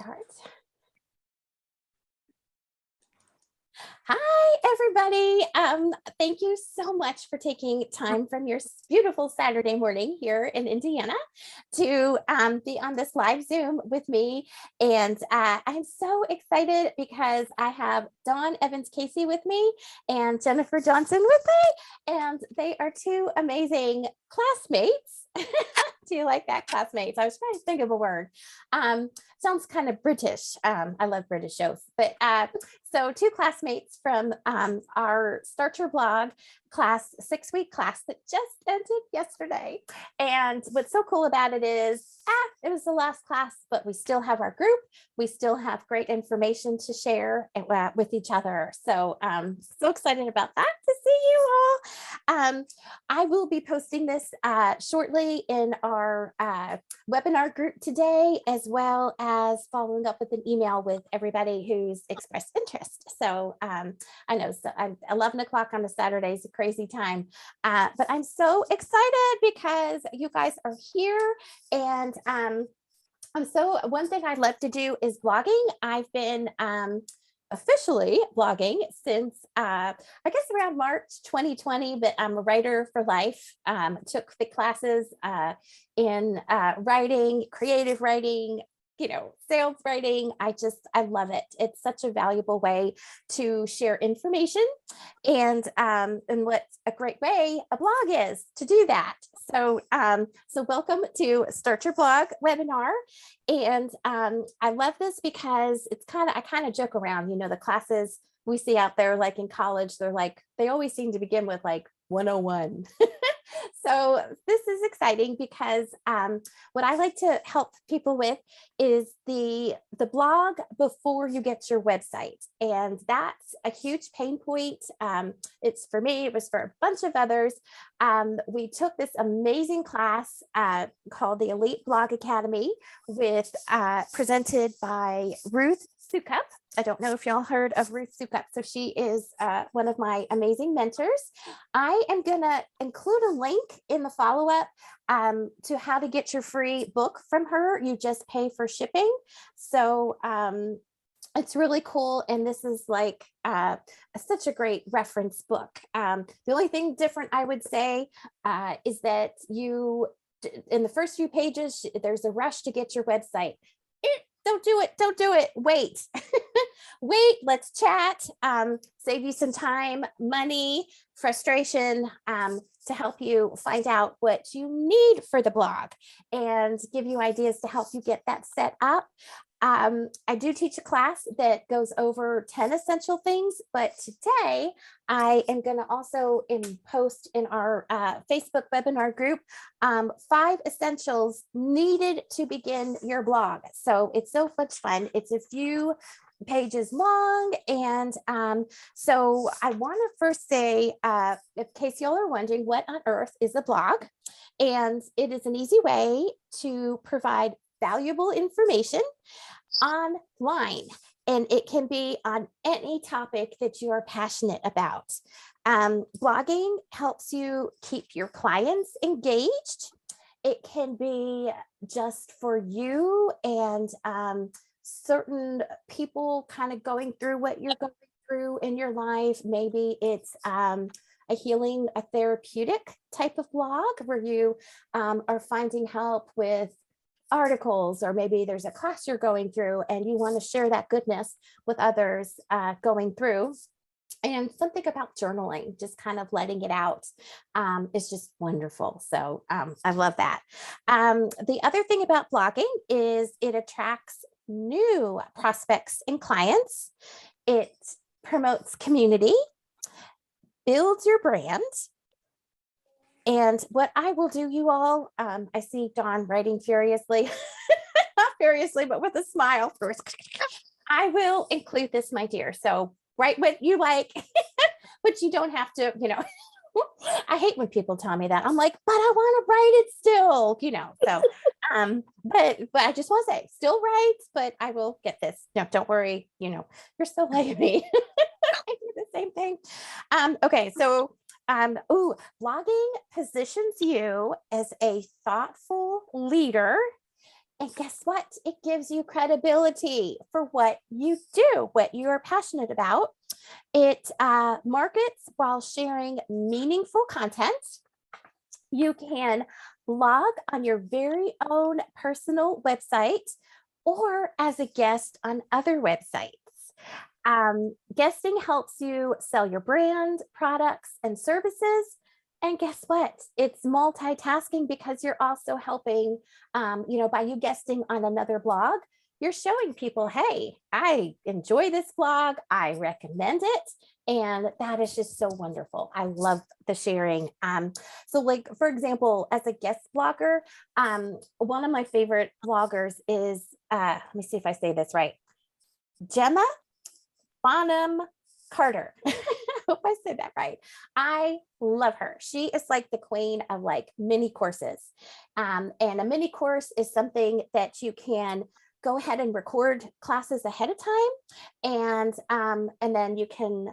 start. Hi, everybody. Thank you so much for taking time from your beautiful Saturday morning here in Indiana to be on this live Zoom with me. And I'm so excited because I have Dawn Evans Casey with me and Jennifer Johnson with me. And they are two amazing classmates. Do you like that, classmates? I was trying to think of a word. Sounds kind of British. I love British shows, but so two classmates from our Start Your Blog class, 6-week class that just ended yesterday. And what's so cool about it is, it was the last class, but we still have our group. We still have great information to share with each other. So so excited about that, to see you all. I will be posting this shortly in our webinar group today, as well as following up with an email with everybody who's expressed interest. So I know 11 o'clock on a Saturday is a crazy time, but I'm so excited because you guys are here. And one thing I love to do is blogging. I've been officially blogging since I guess around March 2020, but I'm a writer for life. Took the classes in writing, creative writing, sales writing. I love it. It's such a valuable way to share information, and what's a great way a blog is to do that. So welcome to Start Your Blog webinar. And I love this because I kind of joke around, the classes we see out there, like in college, they always seem to begin with like 101. So this is exciting because what I like to help people with is the blog before you get your website. And that's a huge pain point. It's for me, it was for a bunch of others. We took this amazing class called the Elite Blog Academy presented by Ruth Sukup. I don't know if y'all heard of Ruth Sukup. So she is one of my amazing mentors. I am going to include a link in the follow-up to how to get your free book from her. You just pay for shipping. So it's really cool. And this is like such a great reference book. The only thing different I would say is that in the first few pages, there's a rush to get your website. Don't do it. Wait. Let's chat, save you some time, money, frustration, to help you find out what you need for the blog and give you ideas to help you get that set up. I do teach a class that goes over 10 essential things, but today I am going to also post in our Facebook webinar group 5 essentials needed to begin your blog. So it's so much fun. It's a few pages long. And so I want to first say, in case y'all are wondering, what on earth is a blog? And it is an easy way to provide valuable information online, and it can be on any topic that you are passionate about. Blogging helps you keep your clients engaged. It can be just for you and certain people kind of going through what you're going through in your life. Maybe it's a therapeutic type of blog where you are finding help with articles, or maybe there's a class you're going through and you want to share that goodness with others going through. And something about journaling, just kind of letting it out, is just wonderful. So I love that. The other thing about blogging is it attracts new prospects and clients. It promotes community, builds your brand. And what I will do, you all, I see Dawn writing furiously, not furiously, but with a smile first. I will include this, my dear. So write what you like, but you don't have to, I hate when people tell me that. I'm like, but I want to write it still, so, but I just want to say, still write, but I will get this. No, don't worry. You're still like me. I do the same thing. Okay. So, blogging positions you as a thoughtful leader And guess what? It gives you credibility for what you do, what you are passionate about. It markets while sharing meaningful content. You can blog on your very own personal website or as a guest on other websites. Guesting helps you sell your brand, products, and services. And guess what? It's multitasking because you're also helping, by you guesting on another blog, you're showing people, hey, I enjoy this blog. I recommend it. And that is just so wonderful. I love the sharing. So like, for example, as a guest blogger, one of my favorite bloggers is, let me see if I say this right, Gemma Bonham Carter. I hope I said that right. I love her. She is like the queen of like mini courses. And a mini course is something that you can go ahead and record classes ahead of time. And then you can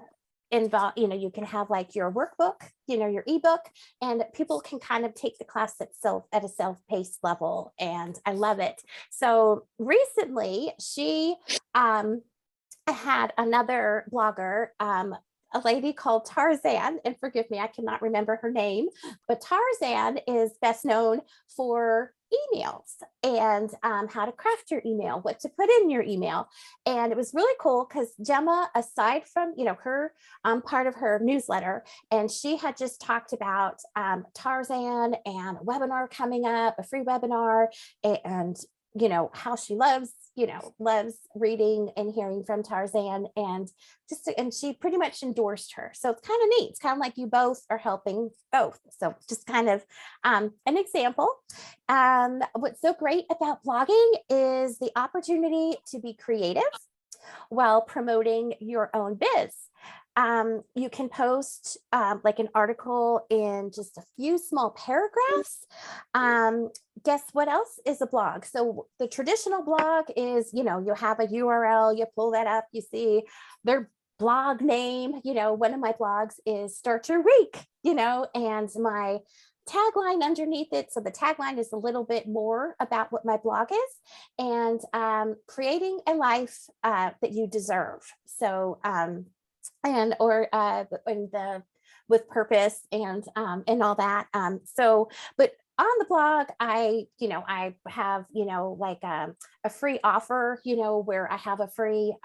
involve, you can have like your workbook, your ebook, and people can kind of take the class itself at a self-paced level. And I love it. So recently she, I had another blogger, a lady called Tarzan, and forgive me, I cannot remember her name, but Tarzan is best known for emails and how to craft your email, what to put in your email. And it was really cool because Gemma, aside from, her part of her newsletter, and she had just talked about Tarzan and a webinar coming up, a free webinar, and how she loves reading and hearing from Tarzan, and she pretty much endorsed her. So it's kind of neat. It's kind of like you both are helping both. So just kind of an example. What's so great about blogging is the opportunity to be creative while promoting your own biz. You can post like an article in just a few small paragraphs. Guess what else is a blog? So the traditional blog is, you have a URL, you pull that up, you see their blog name. One of my blogs is Start Your Week, and my tagline underneath it. So the tagline is a little bit more about what my blog is, and creating a life that you deserve. So with purpose and all that. But on the blog, I have, like a free offer, where I have a free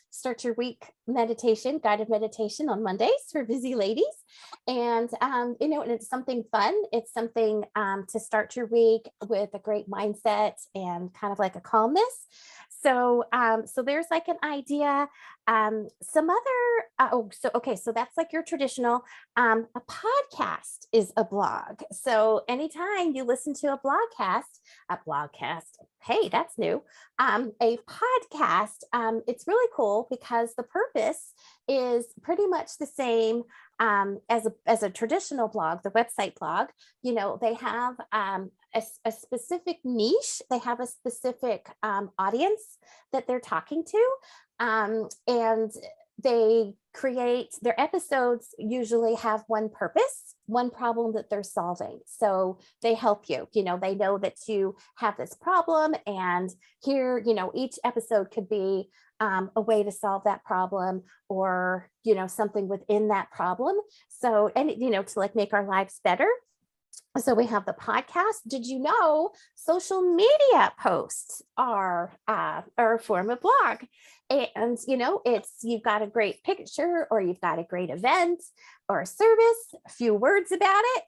Start Your Week guided meditation on Mondays for busy ladies. And, and it's something fun. It's something to start your week with a great mindset and kind of like a calmness. So there's like an idea. Some other, so that's like your traditional, a podcast is a blog. So anytime you listen to a blogcast, hey, that's new, a podcast, it's really cool because the purpose is pretty much the same as a traditional blog, the website blog. They have a specific niche. They have a specific audience that they're talking to, and they create their episodes usually have one purpose, one problem that they're solving. So they help you, they know that you have this problem, and here, each episode could be a way to solve that problem, or, something within that problem. So, and, to like make our lives better. So we have the podcast. Did you know social media posts are a form of blog? And, you've got a great picture, or you've got a great event or a service, a few words about it,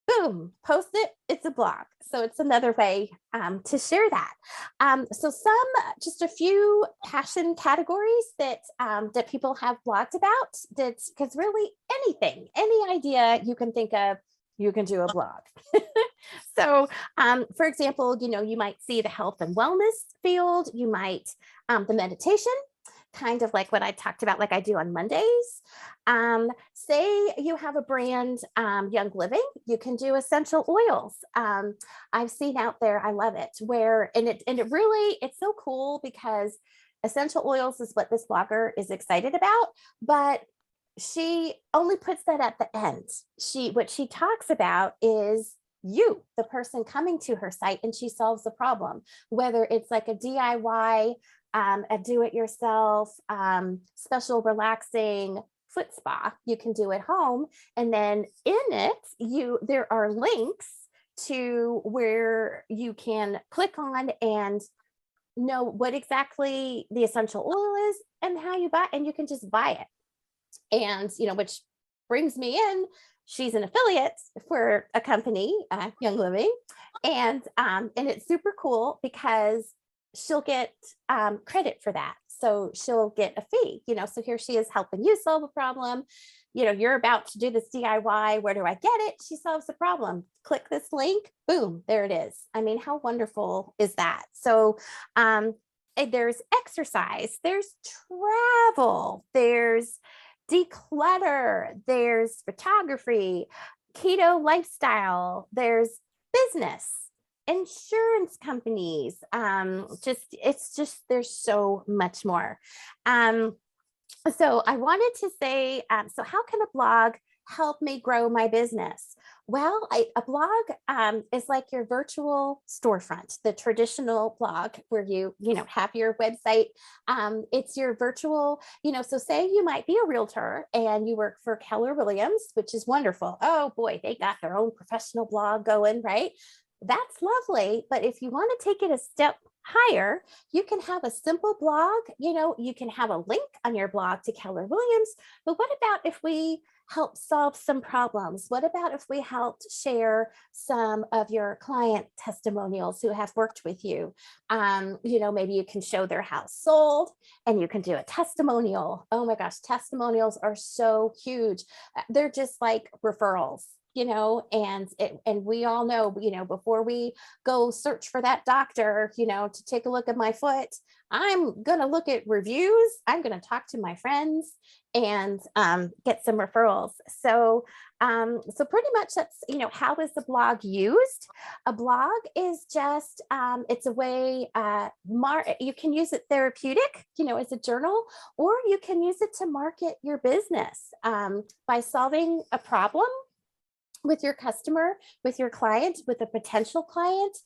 boom, post it, it's a blog. So it's another way to share that. So just a few passion categories that people have blogged about, because really any idea you can think of, you can do a blog. So, for example, you might see the health and wellness field, you might, the meditation, kind of like what I talked about, like I do on Mondays. Say you have a brand, Young Living, you can do essential oils. I've seen out there, I love it, it's so cool because essential oils is what this blogger is excited about, but she only puts that at the end. What she talks about is you, the person coming to her site, and she solves the problem, whether it's like a DIY, a do-it-yourself, special relaxing foot spa you can do at home. And then in it, there are links to where you can click on and know what exactly the essential oil is and how you buy, and you can just buy it. And, which brings me in, she's an affiliate for a company, Young Living. And it's super cool because she'll get credit for that. So she'll get a fee, so here she is helping you solve a problem. You're about to do this DIY. Where do I get it? She solves the problem. Click this link, boom, there it is. I mean, how wonderful is that? So there's exercise, there's travel, there's declutter, there's photography, keto lifestyle, there's business, insurance companies. There's so much more. So I wanted to say, so how can a blog help me grow my business? Well, a blog is like your virtual storefront, the traditional blog where you have your website. It's your virtual, so say you might be a realtor and you work for Keller Williams, which is wonderful. Oh boy, they got their own professional blog going, right? That's lovely. But if you want to take it a step higher, you can have a simple blog. You can have a link on your blog to Keller Williams. But what about if we help solve some problems? What about if we helped share some of your client testimonials who have worked with you? Maybe you can show their house sold and you can do a testimonial. Oh my gosh, testimonials are so huge. They're just like referrals. And we all know, before we go search for that doctor, to take a look at my foot, I'm going to look at reviews. I'm going to talk to my friends and get some referrals. So pretty much that's, how is the blog used? A blog is just, it's a way, you can use it therapeutic, as a journal, or you can use it to market your business by solving a problem with your customer, with your client, with a potential client.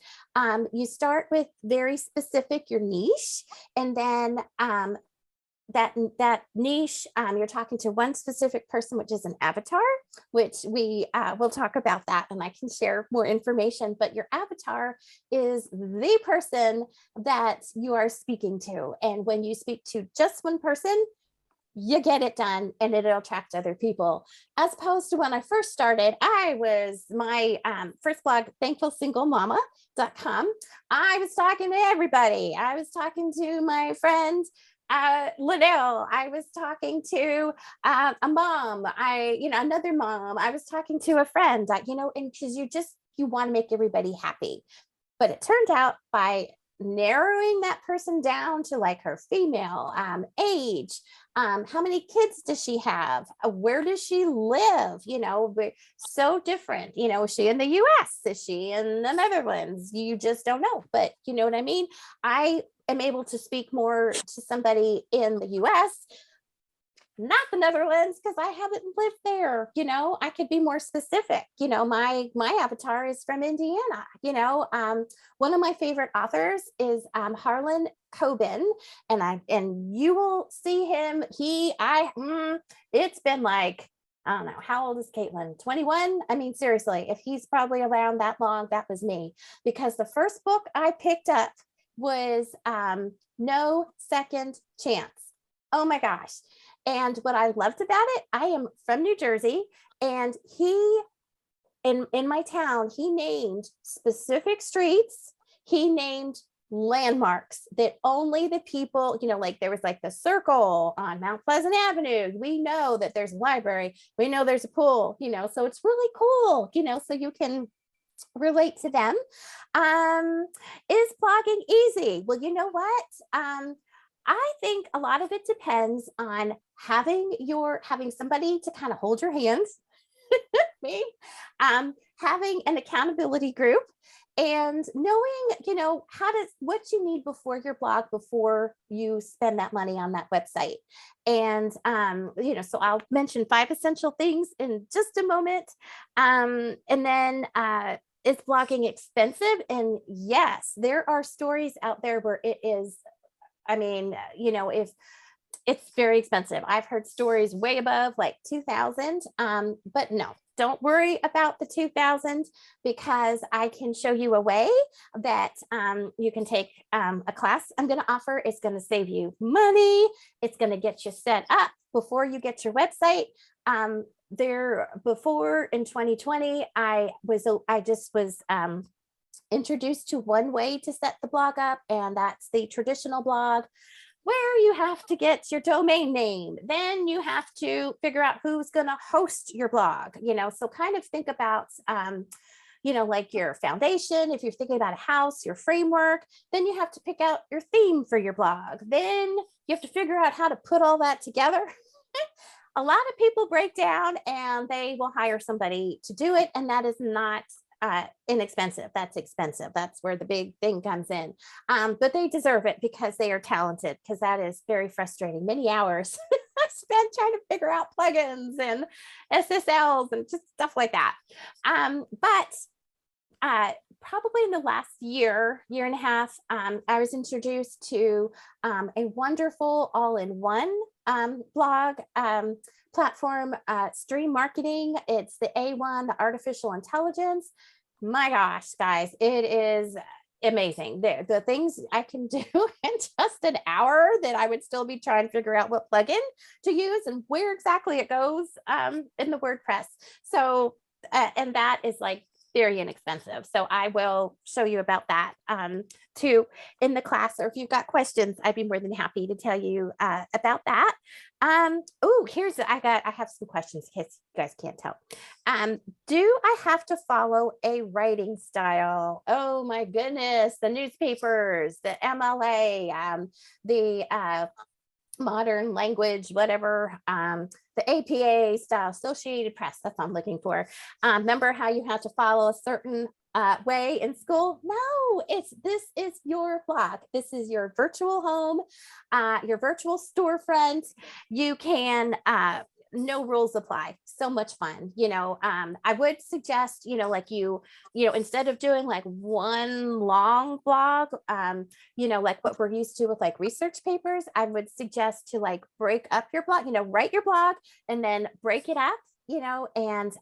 You start with very specific, your niche, and then that niche, you're talking to one specific person, which is an avatar, which we will talk about that, and I can share more information. But your avatar is the person that you are speaking to. And when you speak to just one person, you get it done and it'll attract other people. As opposed to when I first started, my first blog, thankfulsinglemama.com. I was talking to everybody. I was talking to my friend, Liddell. I was talking to a mom, another mom. I was talking to a friend, and because you want to make everybody happy. But it turned out by narrowing that person down to like her female, age, how many kids does she have? Where does she live? So different. Is she in the US? Is she in the Netherlands? You just don't know. But you know what I mean? I am able to speak more to somebody in the US, not the Netherlands, because I haven't lived there. I could be more specific. My avatar is from Indiana. One of my favorite authors is Harlan Coben, and you will see him. It's been like, I don't know, how old is Caitlin? 21? I mean, seriously, if he's probably around that long, that was me. Because the first book I picked up was No Second Chance. Oh my gosh. And what I loved about it, I am from New Jersey, and in my town, he named specific streets. He named landmarks that only the people, like there was like the Circle on Mount Pleasant Avenue. We know that there's a library. We know there's a pool, so it's really cool, so you can relate to them. Is blogging easy? Well, you know what? I think a lot of it depends on having somebody to kind of hold your hands, me, having an accountability group, and knowing, what you need before your blog, before you spend that money on that website. And, so I'll mention 5 essential things in just a moment. And then Is blogging expensive? And yes, there are stories out there where it is, I mean, if it's very expensive. I've heard stories way above like 2000. But no, don't worry about the 2000 because I can show you a way that you can take a class I'm going to offer. It's going to save you money. It's going to get you set up before you get your website. Before in 2020, I just was introduced to one way to set the blog up, and that's the traditional blog where you have to get your domain name. Then you have to figure out who's going to host your blog, so kind of think about, like your foundation. If you're thinking about a house, your framework, then you have to pick out your theme for your blog. Then you have to figure out how to put all that together. A lot of people break down and they will hire somebody to do it. And that is not inexpensive. That's expensive. That's where the big thing comes in. But they deserve it because they are talented, because that is very frustrating. Many hours I spent trying to figure out plugins and SSLs and just stuff like that. But probably in the last year and a half, I was introduced to a wonderful all-in-one blog platform, Stream Marketing. It's the A1, the artificial intelligence. My gosh, guys, it is amazing. The things I can do in just an hour that I would still be trying to figure out what plugin to use and where exactly it goes in the WordPress. So, and that is like very inexpensive. So I will show you about that too in the class, or if you've got questions, I'd be more than happy to tell you about that. Oh, I have some questions in case you guys can't tell. Do I have to follow a writing style? Oh my goodness, the newspapers, the MLA, the modern language, whatever, the APA style, Associated Press, that's what I'm looking for. Remember how you have to follow a certain way in school? No, this is your blog. This is your virtual home, your virtual storefront. You can, no rules apply. So much fun. I would suggest, instead of doing like one long blog, like what we're used to with like research papers, I would suggest to like break up your blog, write your blog and then break it up, and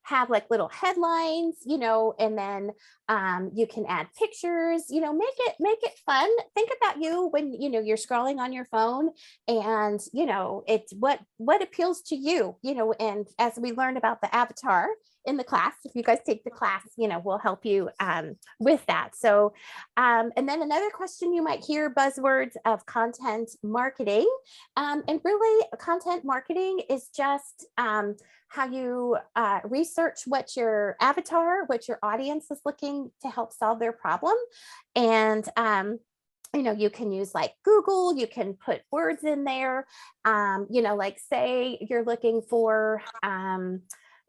have like little headlines, and then you can add pictures, make it fun. Think about you when, you're scrolling on your phone and, it's what appeals to you, and as we learn about the avatar in the class, if you guys take the class, we'll help you with that. So, and then another question you might hear, buzzwords of content marketing. And really content marketing is just how you research what your avatar, what your audience is looking to help solve their problem. And you can use like Google, you can put words in there, like say you're looking for,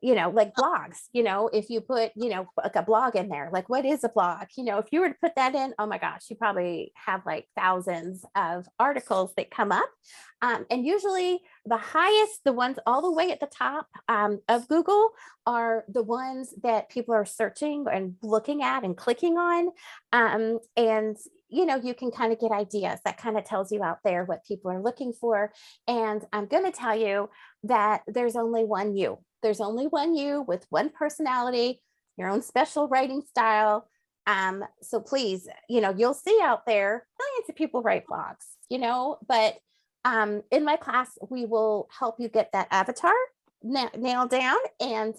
like blogs, if you put, like a blog in there, like what is a blog? If you were to put that in, oh my gosh, you probably have like thousands of articles that come up. And usually the ones all the way at the top of Google are the ones that people are searching and looking at and clicking on. And you can kind of get ideas. That kind of tells you out there what people are looking for. And I'm going to tell you that there's only one you. There's only one you with one personality, your own special writing style. So please, you'll see out there millions of people write blogs, but in my class, we will help you get that avatar nailed down. And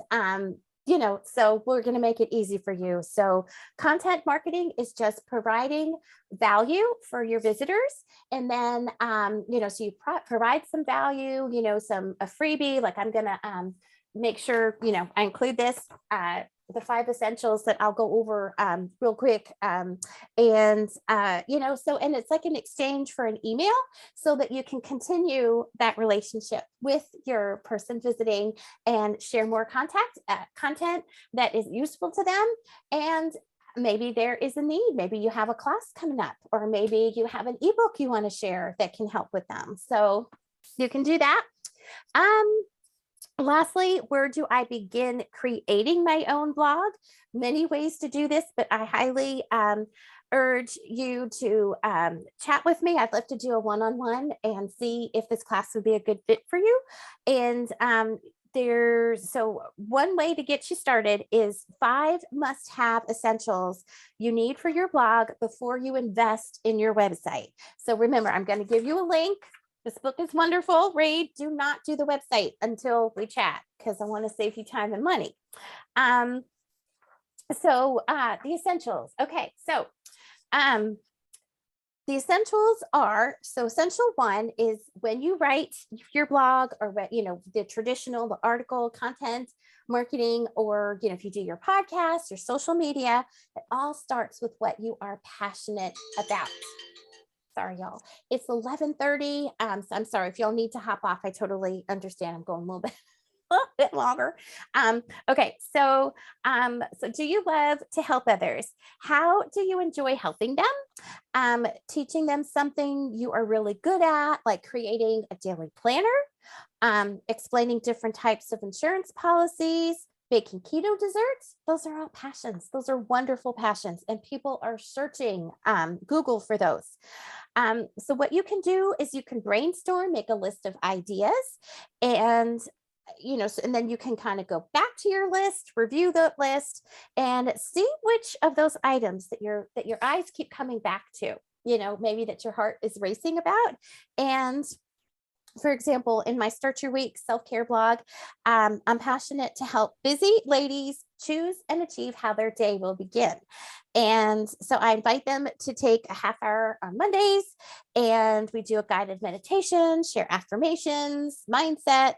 so we're going to make it easy for you. So content marketing is just providing value for your visitors. And then, so you provide some value, a freebie, like I'm going to make sure, I include this, the 5 essentials that I'll go over real quick. And it's like an exchange for an email so that you can continue that relationship with your person visiting and share more content that is useful to them. And maybe there is a need. Maybe you have a class coming up, or maybe you have an ebook you want to share that can help with them. So you can do that. Lastly, where do I begin creating my own blog? Many ways to do this, but I highly urge you to chat with me. I'd love to do a one-on-one and see if this class would be a good fit for you. And so one way to get you started is 5 must-have essentials you need for your blog before you invest in your website. So remember, I'm going to give you a link. This book is wonderful. Read. Do not do the website until we chat because I want to save you time and money. The essentials. Okay, so the essentials are, so essential 1 is when you write your blog or the traditional, the article, content, marketing, or if you do your podcast or social media, it all starts with what you are passionate about. Sorry, y'all. It's 11:30. So I'm sorry if y'all need to hop off. I totally understand. I'm going a little bit longer. Okay. So do you love to help others? How do you enjoy helping them? Teaching them something you are really good at, like creating a daily planner, explaining different types of insurance policies, baking keto desserts. Those are all passions. Those are wonderful passions. And people are searching Google for those. So what you can do is you can brainstorm, make a list of ideas, and and then you can kind of go back to your list, review the list, and see which of those items that your eyes keep coming back to, maybe that your heart is racing about. And for example, in my Start Your Week self-care blog, I'm passionate to help busy ladies choose and achieve how their day will begin. And so I invite them to take a half hour on Mondays, and we do a guided meditation, share affirmations, mindset.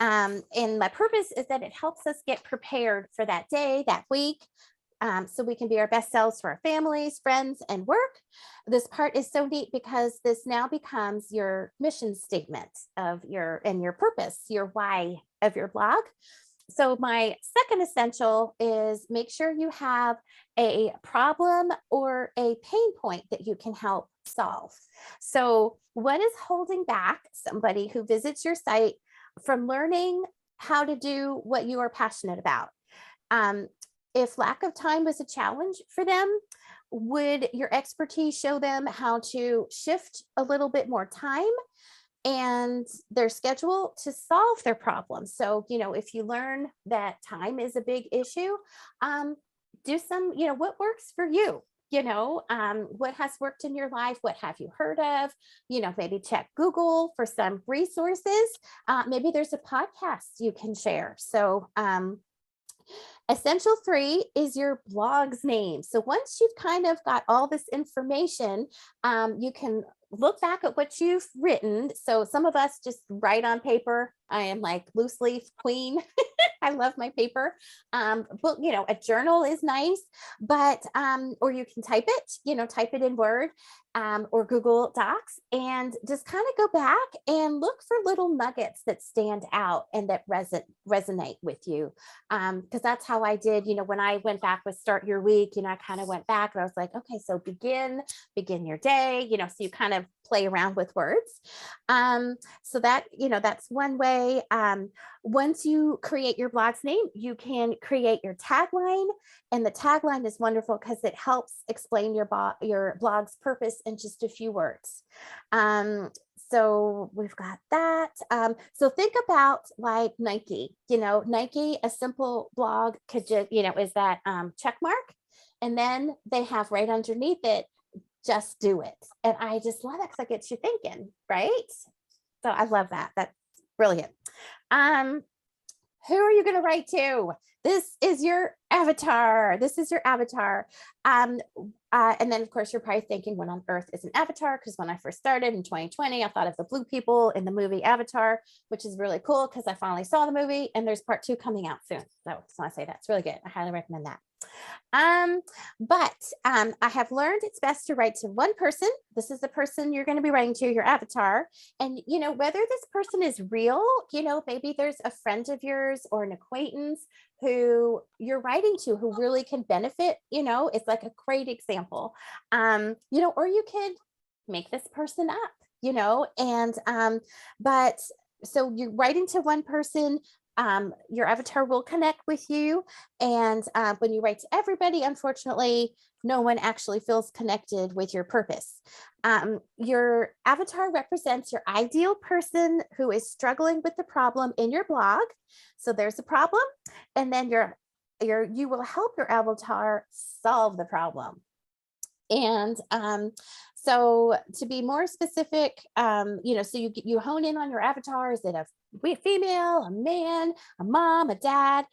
And my purpose is that it helps us get prepared for that day, that week, so we can be our best selves for our families, friends, and work. This part is so neat because this now becomes your mission statement of your purpose, your why of your blog. So my second essential is make sure you have a problem or a pain point that you can help solve. So what is holding back somebody who visits your site from learning how to do what you are passionate about? If lack of time was a challenge for them, would your expertise show them how to shift a little bit more time and their schedule to solve their problems? So, if you learn that time is a big issue, do some, what works for you? What has worked in your life? What have you heard of? Maybe check Google for some resources. Maybe there's a podcast you can share. So, essential 3 is your blog's name. So once you've kind of got all this information, you can look back at what you've written. So some of us just write on paper. I am like loose leaf queen. I love my paper. But a journal is nice, but or you can type it in Word or Google Docs, and just kind of go back and look for little nuggets that stand out and that resonate with you. Because that's how I did, when I went back with Start Your Week, I kind of went back and I was like, okay, so begin your day, so you kind of play around with words. So that, that's one way. Once you create your blog's name, you can create your tagline, and the tagline is wonderful because it helps explain your blog's purpose in just a few words. So we've got that. So think about like Nike, Nike, a simple blog could just, is that check mark. And then they have right underneath it, just do it. And I just love that because it gets you thinking, right? So I love that. That's brilliant. Who are you going to write to? This is your avatar. And then, of course, you're probably thinking, what on earth is an avatar? Because when I first started in 2020, I thought of the blue people in the movie Avatar, which is really cool because I finally saw the movie and there's part 2 coming out soon. So just want to say that's really good. I highly recommend that. But I have learned it's best to write to one person. This is the person you're going to be writing to, your avatar. And, whether this person is real, maybe there's a friend of yours or an acquaintance who you're writing to who really can benefit, it's like a great example. Or you could make this person up, but so you write into one person, your avatar will connect with you. And when you write to everybody, unfortunately, no one actually feels connected with your purpose. Your avatar represents your ideal person who is struggling with the problem in your blog. So there's a problem, and then you will help your avatar solve the problem. And so to be more specific, so you hone in on your avatar. Is it a female, a man, a mom, a dad?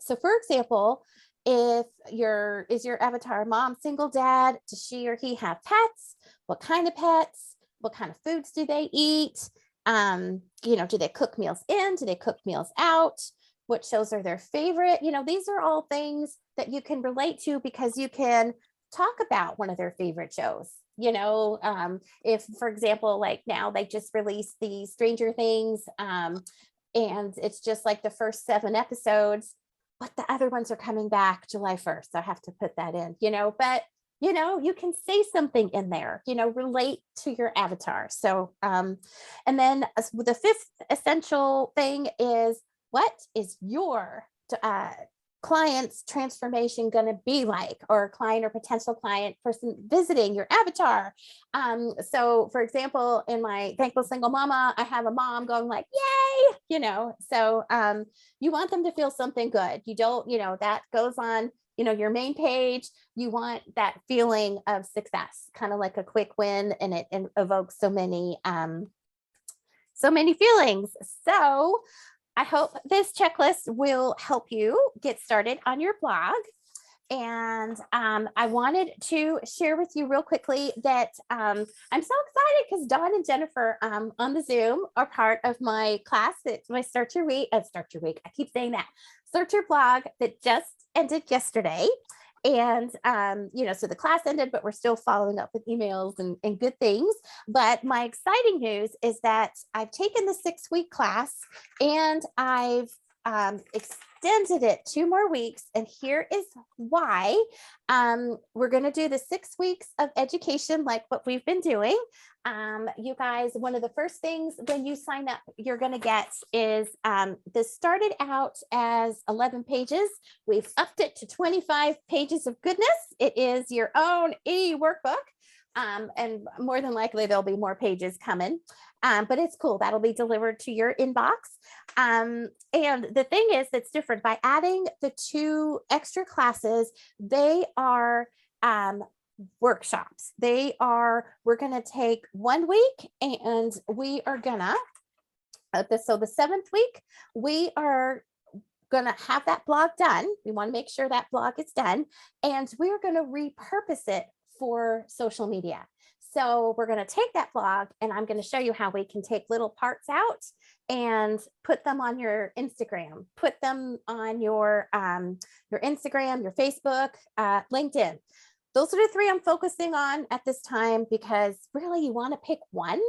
So for example, is your avatar mom, single, dad? Does she or he have pets? What kind of pets? What kind of foods do they eat? Do they cook meals in? Do they cook meals out? What shows are their favorite? These are all things that you can relate to, because you can talk about one of their favorite shows. If, for example, like now they just released the Stranger Things, and it's just like the first 7 episodes, but the other ones are coming back July 1st. So I have to put that in, but you can say something in there, relate to your avatar. So, and then the 5th essential thing is, what is your client's transformation going to be like, or client or potential client person visiting your avatar? So for example, in my Thankful Single Mama, I have a mom going like, yay, so you want them to feel something good. You don't, that goes on, your main page. You want that feeling of success, kind of like a quick win, and it evokes so many feelings. So I hope this checklist will help you get started on your blog. And I wanted to share with you real quickly that I'm so excited because Dawn and Jennifer on the Zoom are part of my class. It's my Start Your Week. I keep saying that. Start Your Blog that just ended yesterday. And, so the class ended, but we're still following up with emails and good things. But my exciting news is that I've taken the 6-week class, and I've extended it 2 more weeks. And here is why. We're going to do the 6 weeks of education like what we've been doing. You guys, one of the first things when you sign up, you're going to get is this started out as 11 pages. We've upped it to 25 pages of goodness. It is your own e-workbook. And more than likely, there'll be more pages coming. But it's cool. That'll be delivered to your inbox. And the thing is that's different by adding the 2 extra classes, they are workshops. We're going to take 1 week, and we are gonna, so the 7th week, we are going to have that blog done. We want to make sure that blog is done, and we're going to repurpose it for social media. So we're going to take that blog, and I'm going to show you how we can take little parts out and put them on your Instagram, put them on your Instagram, your Facebook, LinkedIn. Those are the 3 I'm focusing on at this time, because really you want to pick one,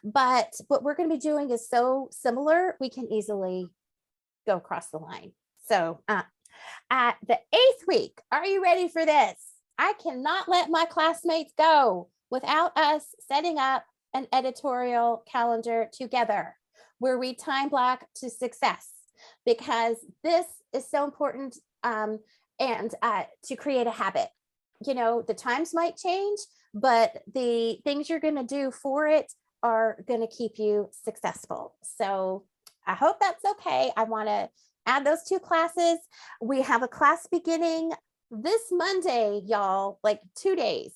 but what we're going to be doing is so similar, we can easily go across the line. So at the 8th week, are you ready for this? I cannot let my classmates go without us setting up an editorial calendar together where we time block to success, because this is so important, and to create a habit. The times might change, but the things you're going to do for it are going to keep you successful. So I hope that's okay. I want to add those 2 classes. We have a class beginning this Monday, y'all, like 2 days.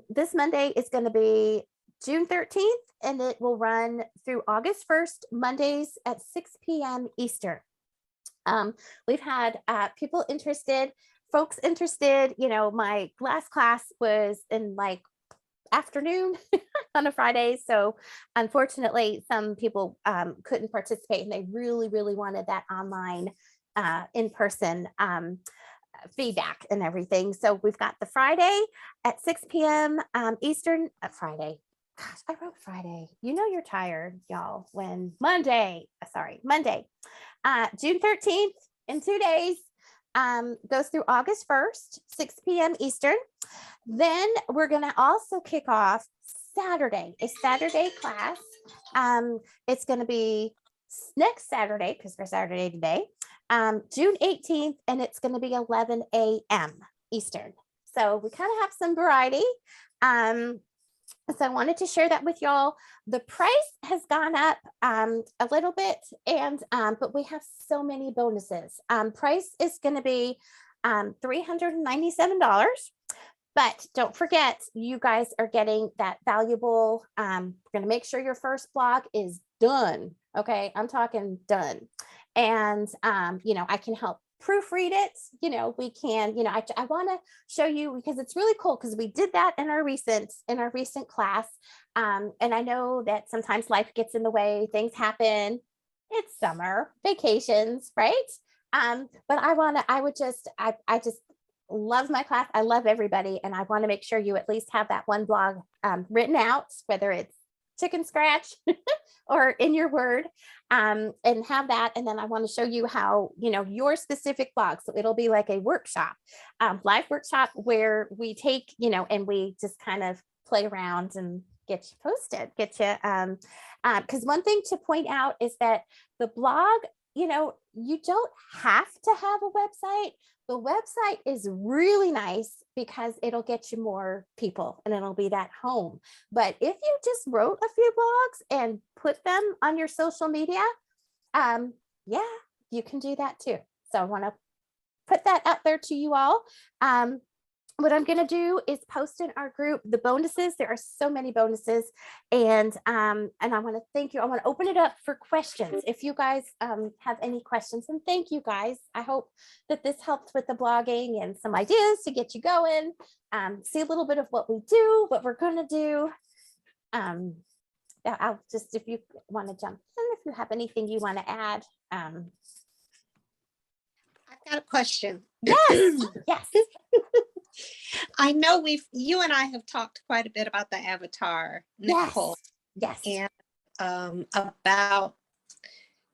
This Monday is going to be June 13th, and it will run through August 1st, Mondays at 6 p.m. Eastern. We've had folks interested. My last class was in like afternoon on a Friday. So unfortunately, some people couldn't participate, and they really, really wanted that online in-person feedback and everything. So we've got the Friday at 6 p.m. Eastern. Friday. Gosh, I wrote Friday. You're tired, y'all. Monday. June 13th in 2 days. Goes through August 1st, 6 p.m. Eastern. Then we're going to also kick off a Saturday class. It's going to be next Saturday, because we're Saturday today, June 18th, and it's going to be 11 a.m. Eastern. So we kind of have some variety. So I wanted to share that with y'all. The price has gone up a little bit, and but we have so many bonuses. Price is going to be $397. But don't forget, you guys are getting that valuable. We're going to make sure your first blog is done. Okay, I'm talking done. And I can help proofread it. We can, I want to show you, because it's really cool, because we did that in our recent class. And I know that sometimes life gets in the way, things happen. It's summer, vacations, right? But I just love my class. I love everybody. And I want to make sure you at least have that one blog written out, whether it's chicken scratch or in your Word, and have that. And then I want to show you how, your specific blog. So it'll be like a workshop, live workshop, where we take, and we just kind of play around and get you posted, because one thing to point out is that the blog, you don't have to have a website. The website is really nice because it'll get you more people and it'll be that home. But if you just wrote a few blogs and put them on your social media, you can do that too. So I want to put that out there to you all. What I'm going to do is post in our group the bonuses. There are so many bonuses, and I want to thank you. I want to open it up for questions if you guys have any questions. And thank you guys. I hope that this helped with the blogging and some ideas to get you going. See a little bit of what we do, what we're going to do. I'll just, if you want to jump in, if you have anything you want to add. I've got a question. Yes. Yes. I know you and I have talked quite a bit about the avatar, Nicole. Yes. And about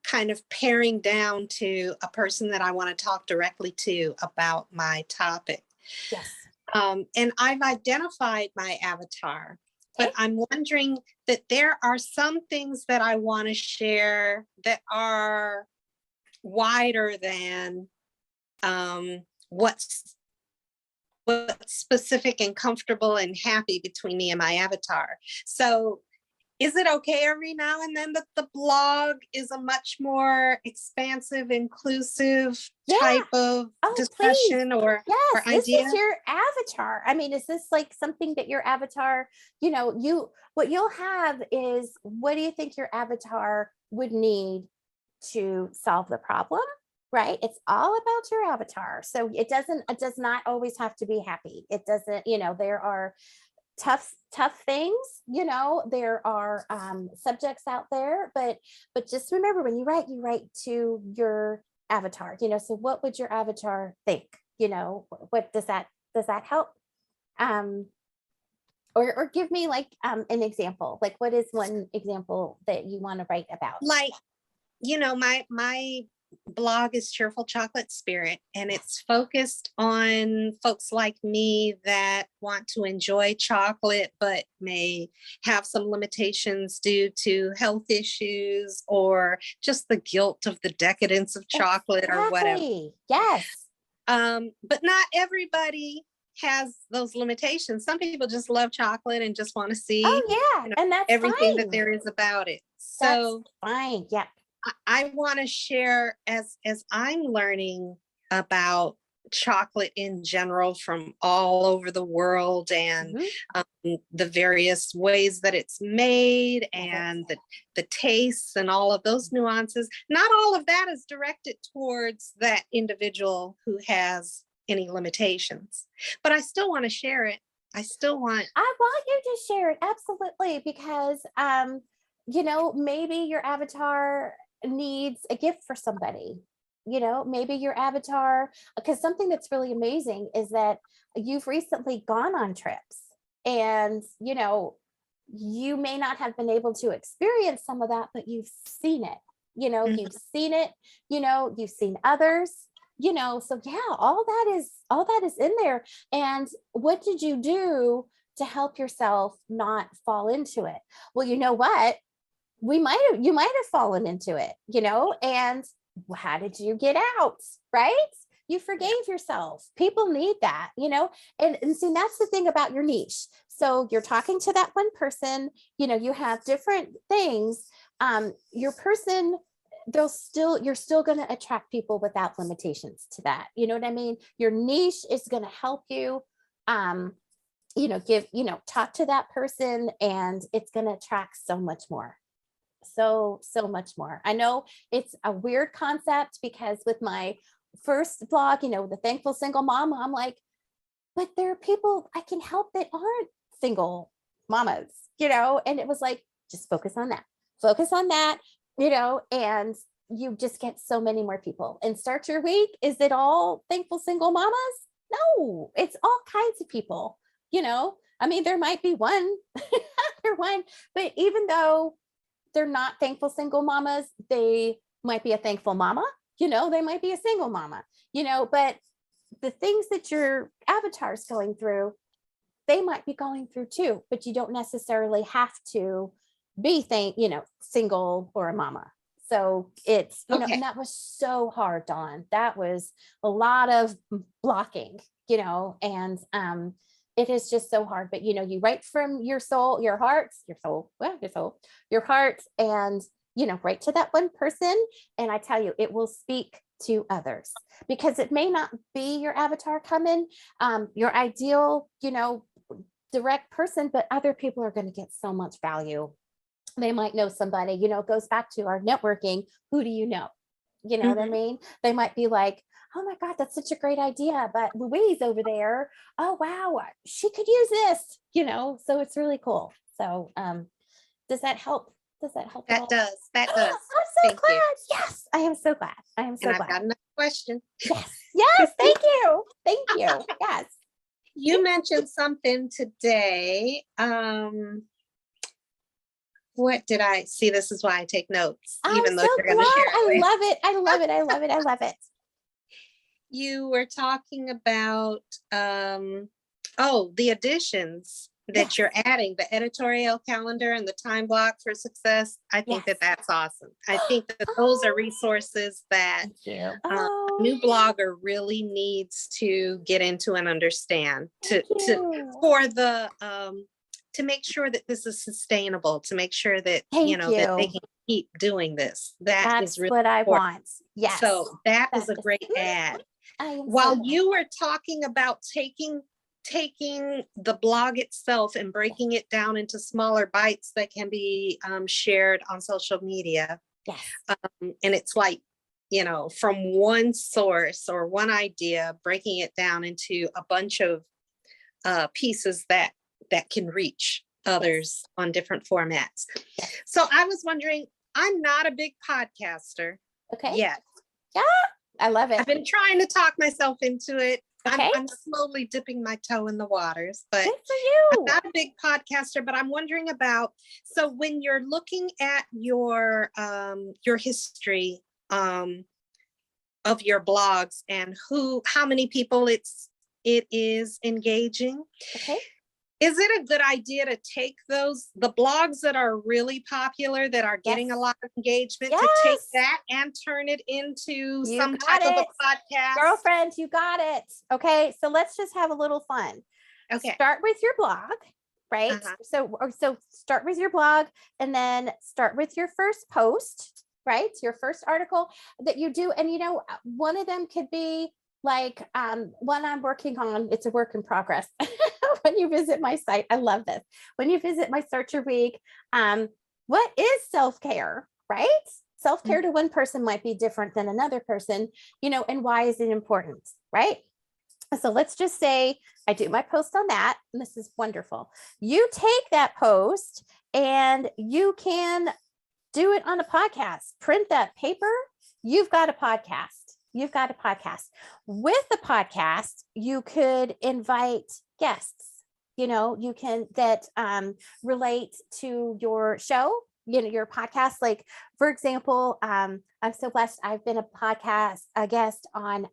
kind of paring down to a person that I want to talk directly to about my topic. Yes. And I've identified my avatar, but I'm wondering that there are some things that I want to share that are wider than what's specific and comfortable and happy between me and my avatar. So is it okay every now and then that the blog is a much more expansive, inclusive type of discussion or idea? This is your avatar. I mean, is this like something that your avatar, what you'll have is, what do you think your avatar would need to solve the problem? Right? It's all about your avatar. So it does not always have to be happy. It doesn't, there are tough things, there are subjects out there, but just remember, when you write to your avatar, so what would your avatar think? What does that help? Or give me like an example, like what is one example that you want to write about? Like, my blog is Cheerful Chocolate Spirit, and it's focused on folks like me that want to enjoy chocolate but may have some limitations due to health issues or just the guilt of the decadence of chocolate or whatever. Yes. But not everybody has those limitations. Some people just love chocolate and just want to see and that's everything fine. that there is about it. So that's fine. Yep. I want to share as I'm learning about chocolate in general from all over the world, and the various ways that it's made and the tastes and all of those nuances. Not all of that is directed towards that individual who has any limitations, but I still want to share it. I want you to share it. Absolutely. Because, maybe your avatar needs a gift for somebody, maybe your avatar, because something that's really amazing is that you've recently gone on trips, and you may not have been able to experience some of that, but you've seen it, you've seen it, you've seen others, so all that is in there. And what did you do to help yourself not fall into it. Well, you know what? You might have fallen into it, and how did you get out? Right? You forgave yourself. People need that, and see, that's the thing about your niche. So you're talking to that one person, you have different things. Your person, you're still going to attract people without limitations to that. You know what I mean? Your niche is going to help you, talk to that person, and it's going to attract so much more. So much more. I know it's a weird concept, because with my first blog, the Thankful Single Mom, I'm like, but there are people I can help that aren't single mamas, and it was like, just focus on that, and you just get so many more people. And start your week. Is it all thankful single mamas? No, it's all kinds of people, I mean, there might be one, but even though they're not thankful single mamas, they might be a thankful mama, they might be a single mama, but the things that your avatar is going through, they might be going through too, but you don't necessarily have to be single or a mama. So it's, and that was so hard, Dawn. That was a lot of blocking, and it is just so hard. But you write from your soul, your heart, and write to that one person. And I tell you, it will speak to others, because it may not be your avatar coming, your ideal, direct person, but other people are going to get so much value. They might know somebody, it goes back to our networking. Who do you know? You know what I mean? They might be like, oh my God, that's such a great idea. But Louise over there, oh, wow, she could use this, so it's really cool. So does that help? That does. I'm so Thank glad. you. Yes, I am so glad. And I've got another question. Yes, thank you. Yes. You mentioned something today. What did I see? This is why I take notes, even though you're going to share it. I love it. You were talking about, the additions that you're adding, the editorial calendar and the time block for success. I think that's awesome. I think that those are resources that a new blogger really needs to get into and understand to make sure that this is sustainable, to make sure that, that they can keep doing this. That's really what I want. Yes. So that is a great add. While you were talking about taking the blog itself and breaking it down into smaller bites that can be shared on social media. Yes. And it's like, from one source or one idea, breaking it down into a bunch of pieces that can reach others on different formats. So I was wondering, I'm not a big podcaster yet. Yeah, I love it. I've been trying to talk myself into it. I'm slowly dipping my toe in the waters, but good for you. I'm not a big podcaster, but I'm wondering about, so when you're looking at your history of your blogs and how many people it is engaging. Okay. Is it a good idea to take the blogs that are really popular, that are getting a lot of engagement, to take that and turn it into some type of a podcast? Girlfriend, you got it. Okay. So let's just have a little fun. Okay. Start with your blog, right? So start with your blog, and then start with your first post, right? Your first article that you do. And, one of them could be like one I'm working on. It's a work in progress. When you visit my site, I love this. When you visit my Searcher Week, what is self-care, right? Self-care to one person might be different than another person, and why is it important, right? So let's just say I do my post on that, and this is wonderful. You take that post and you can do it on a podcast, print that paper. You've got a podcast. With the podcast, you could invite guests, you can that relate to your show, your podcast. Like, for example, I'm so blessed. I've been a guest on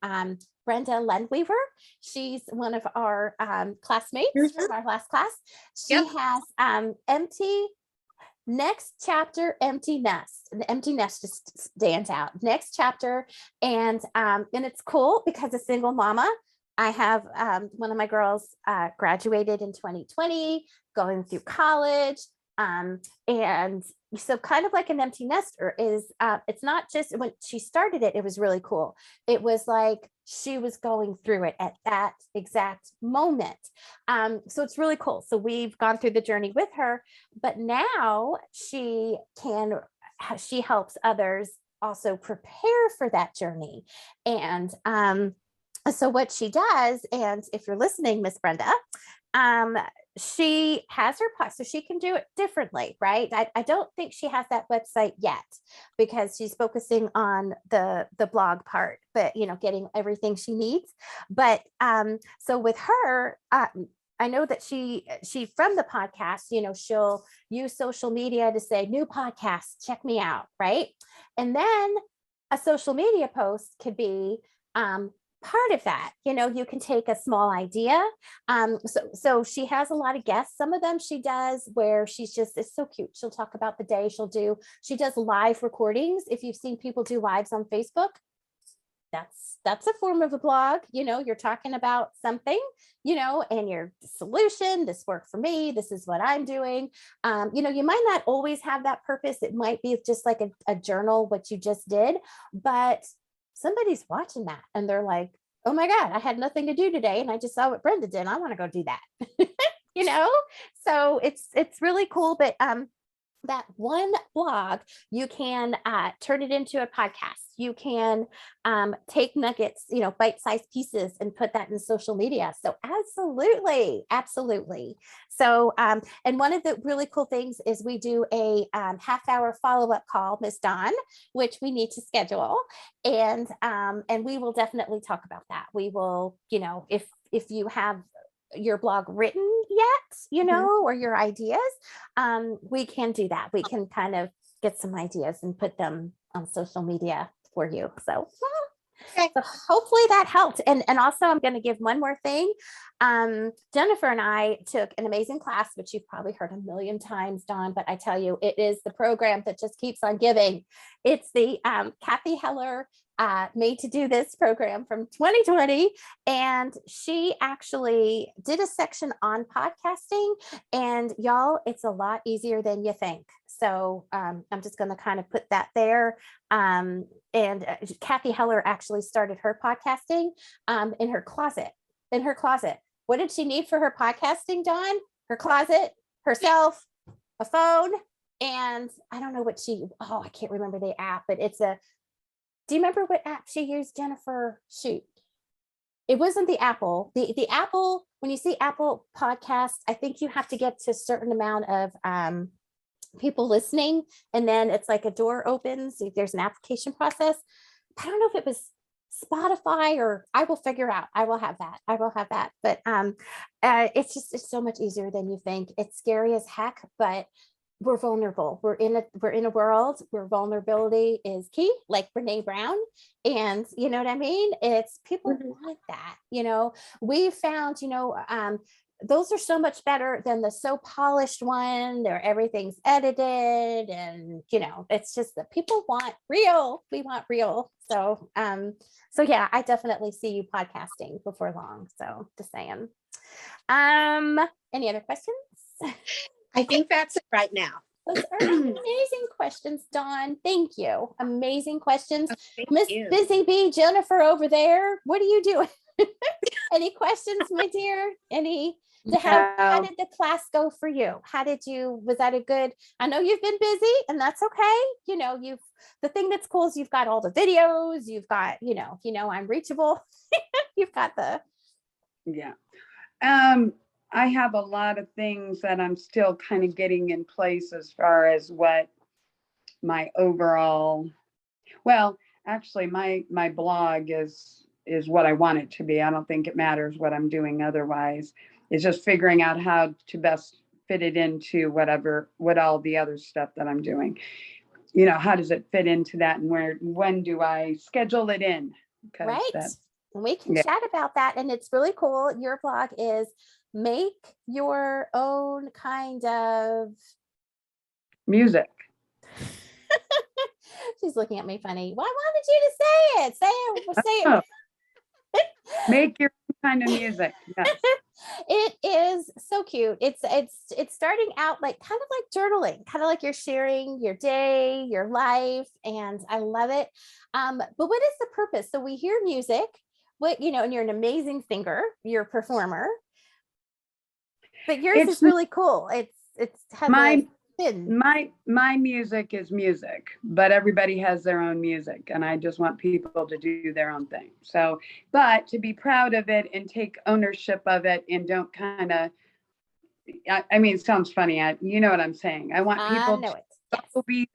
Brenda Lendweaver. She's one of our classmates Mhm. from our last class. She Yep. has next chapter, empty nest. The empty nest just stands out. Next chapter, and it's cool because a single mama. I have one of my girls graduated in 2020, going through college, and so kind of like an empty nester is. It's not just when she started it; it was really cool. It was like she was going through it at that exact moment. So it's really cool. So we've gone through the journey with her, but now she helps others also prepare for that journey. And so what she does, and if you're listening, Miss Brenda, um, she has her pod, so she can do it differently, right? I don't think she has that website yet because she's focusing on the blog part, but getting everything she needs. But so with her, I know that she from the podcast, she'll use social media to say new podcast, check me out, right? And then a social media post could be part of that. You can take a small idea. So she has a lot of guests. Some of them she does where it's so cute. She'll talk about the day. She does live recordings. If you've seen people do lives on Facebook, that's a form of a blog. You're talking about something, and your solution. This worked for me. This is what I'm doing. You might not always have that purpose. It might be just like a journal, what you just did, but somebody's watching that and they're like, oh my God, I had nothing to do today. And I just saw what Brenda did. I want to go do that. you know? So it's really cool. But that one blog, you can turn it into a podcast. You can take nuggets, bite-sized pieces and put that in social media. So absolutely, absolutely. So, and one of the really cool things is we do a half-hour follow-up call, Miss Dawn, which we need to schedule. And we will definitely talk about that. We will, if you have your blog written yet, or your ideas, we can do that. We can kind of get some ideas and put them on social media for you. So, Okay. so hopefully that helped. And also I'm going to give one more thing. Jennifer and I took an amazing class, which you've probably heard a million times, Dawn, but I tell you, it is the program that just keeps on giving. It's the Kathy Heller Made to Do This program from 2020. And she actually did a section on podcasting, and y'all, it's a lot easier than you think. So I'm just going to kind of put that there. And Kathy Heller actually started her podcasting in her closet. What did she need for her podcasting, Dawn? Her closet, herself, a phone, and I don't know what I can't remember the app, but do you remember what app she used, Jennifer? Shoot. It wasn't the Apple. The Apple, when you see Apple Podcasts, I think you have to get to a certain amount of people listening, and then it's like a door opens. There's an application process. I don't know if it was Spotify, or I will figure out. I will have that. But it's so much easier than you think. It's scary as heck, but we're vulnerable. We're in a world where vulnerability is key, like Brene Brown. And you know what I mean? It's people want that, we found, those are so much better than the so polished one. Everything's edited, and it's just that people want real. We want real. So yeah, I definitely see you podcasting before long. So just saying. Any other questions? I think that's it right now. Those are amazing questions, Dawn. Thank you. Amazing questions. Oh, Miss Busy Bee Jennifer over there, what are you doing? Any questions, my dear? How did the class go for you? Was that a good, I know you've been busy, and that's okay. The thing that's cool is you've got all the videos, you've got, I'm reachable. You've got yeah. I have a lot of things that I'm still kind of getting in place as far as what my overall, well, actually my blog is what I want it to be. I don't think it matters what I'm doing otherwise. It's just figuring out how to best fit it into what all the other stuff that I'm doing. How does it fit into that, and when do I schedule it in? right. and we can Yeah. chat about that. And it's really cool. Your blog is Make Your Own Kind of Music. She's looking at me funny. Why wanted you to say it? Say Oh, it. make your own kind of music. Yes. It is so cute. It's starting out like kind of like journaling, kind of like you're sharing your day, your life, and I love it. But what is the purpose? So we hear music, and you're an amazing singer, you're a performer, but yours It's is really cool. It's has my a spin. my music is music, but everybody has their own music, and I just want people to do their own thing. So, but to be proud of it and take ownership of it, and don't kind of, I mean, it sounds funny. You know what I'm saying. I want I people know to it. Yes. be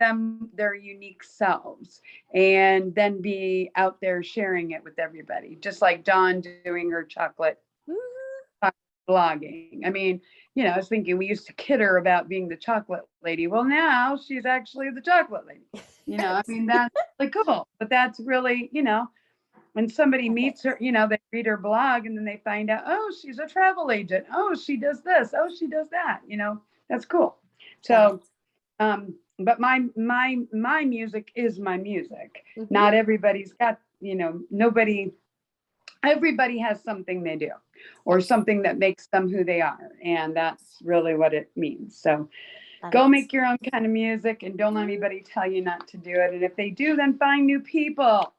their unique selves, and then be out there sharing it with everybody, just like Dawn doing her chocolate blogging. I mean, I was thinking we used to kid her about being the chocolate lady. Well, now she's actually the chocolate lady. I mean, that's really cool. But that's really, when somebody meets her, they read her blog and then they find out, oh, she's a travel agent. Oh, she does this. Oh, she does that. That's cool. So, but my music is my music. Mm-hmm. Not everybody's got, everybody has something they do or something that makes them who they are. And that's really what it means. So go make your own kind of music, and don't let anybody tell you not to do it. And if they do, then find new people.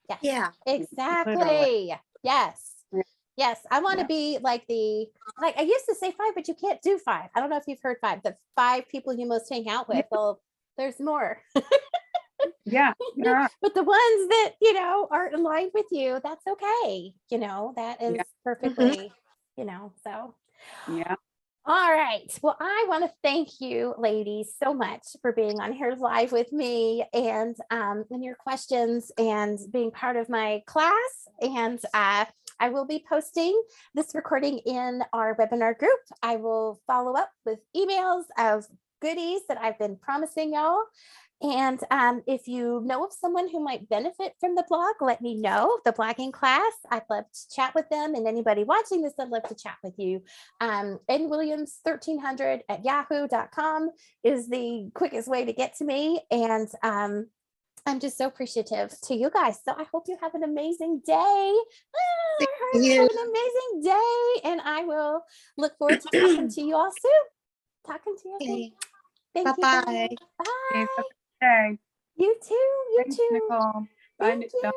Yes. Yeah. Exactly. Literally. Yes. Yeah. Yes. I want to be like I used to say 5, but you can't do 5. I don't know if you've heard 5, the 5 people you most hang out with. Yeah. Well, there's more. Yeah. But the ones that, aren't aligned with you, that's okay. That is perfectly, so. Yeah. All right. Well, I want to thank you, ladies, so much for being on here live with me and your questions and being part of my class. And I will be posting this recording in our webinar group. I will follow up with emails of goodies that I've been promising y'all. And if you know of someone who might benefit from the blog, let me know. The blogging class, I'd love to chat with them. And anybody watching this, I'd love to chat with you. nwilliams1300@yahoo.com is the quickest way to get to me. And I'm just so appreciative to you guys. So I hope you have an amazing day. Have an amazing day. And I will look forward to talking to you all soon. Talking to you soon. Thank you. Bye-bye. Bye. Okay. You too. Thanks, Nicole. Bye, Thank you.